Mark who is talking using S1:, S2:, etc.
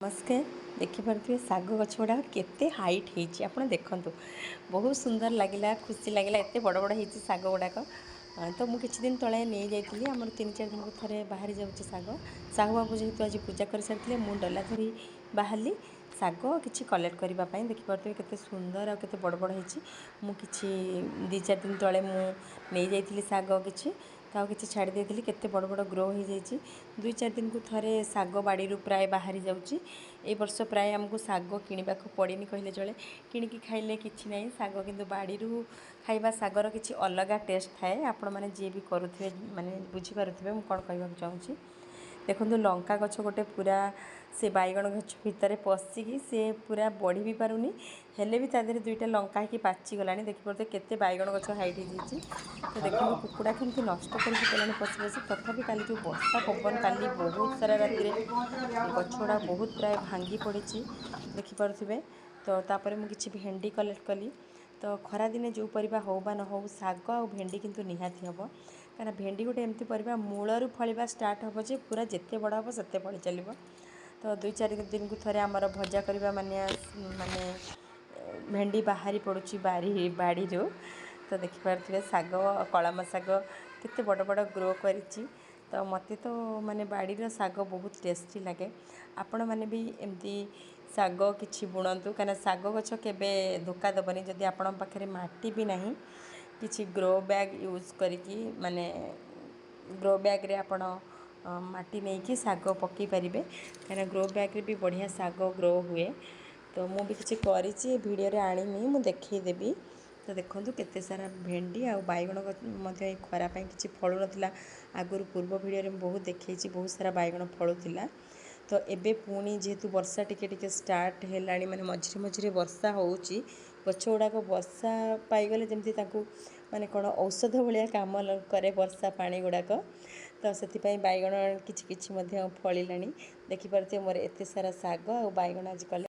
S1: नमस्कार। देखिपे शाग गछ गुड़ा केते हाइट होती आप देखु बहुत सुंदर लगे खुशी लगे एत बड़ बड़ होती शाग गुड़ाक तो मुझे किसी दिन तले नहीं जाइली आमर 3-4 दिन को थे बाहरी जाऊँगी शाग शाग बाबू जेहेतु आज पूजा कर सारी मुझे डला धरी बाहरी शाग कि कलेक्ट करने देखिपे केते सुंदर और केते बड़ बड़ होती मुझे 2-4 दिन तले नहीं जाइली शाग कि छाड़ी देती केते बड़ बड़ ग्रो हो जाइए 2-4 दिन को थे शाग बाड़ी प्राय बाहरी जाऊँगी ए वर्ष प्राय आमको शाग किणवा पड़ेनि कहले चले किणिकी खाइले किछि नहीं शाग किंतु बाड़ी खाइबा शागर किछि अलग टेस्ट थाए आपण मैंने जी भी करुवे माने बुझीपारे मुझे कौन कहना चाहूँगी देखो लंका गछ गोटे पूरा से बैगण गछ भितर पशिकी सी पूरा बढ़ी भी पारुनी हेले भी तादेह दुईटा लंका ही पाचिगला देखिए केते बैगण गछ हाइट होती तो देखो कुकुड़ा केमती नष्ट कर पशि पशि तथापि काली जो वर्षा पवन काली बहुत सारा राति गछगुड़ा बहुत प्राय भांगी पड़ी देखिपे तो तापर मुझे किसी भेंडी कलेक्ट कली तो खरा दिने जो परिबा हो बा न हो शाग आ भेंडी किंतु निहाती हम कहीं भेंडी गोटे एमती परिबा मूलरू फलिबा स्टार्ट हम जे पूरा जिते बड़ हम से फली चलो तो 2-4 दिन को थे आमर भजा करवा माने भेंडी बाहरी पड़ुची बाड़ी तो देखिपे शाग कलम शाग केते बड़ बड़ ग्रो करिछि तो मत तो माने बाड़ीर शाग बहुत टेस्टी लगे आपण मैंने भी एमती शाग कि बुणतु कहीं शाग गछ केबे धोखा दबनी जदि आपण पाखे माटी भी नहीं किसी ग्रो बैग यूज करिकी माने ग्रो बैग रे आपण माटी नहीं कि शाग पकई पारे कहीं ग्रो बैग रे भी बढ़िया शाग ग्रो हुए तो मुझे किसी करी भिडियो रे आनीमी मुझे देखईदेवी तो देखो केते सारा भेंडी आ बैगण खरापाई किसी फलू नाला आगुरी पूर्व भिडियो बहुत देखी बहुत सारा बैगण फलूला तो एबे पुणी जेहेतु वर्षा टिके टिके स्टार्ट है माने मझिरे मझिरे वर्षा होउची गछ गुड़ाक वर्षा पाईगले जमती माने कौन औषध भाया काम करे वर्षा पानी गुड़ाक तो से बैगण किछि फलिला देखिपे मोर एत सारा शाग आ बैगण आज कले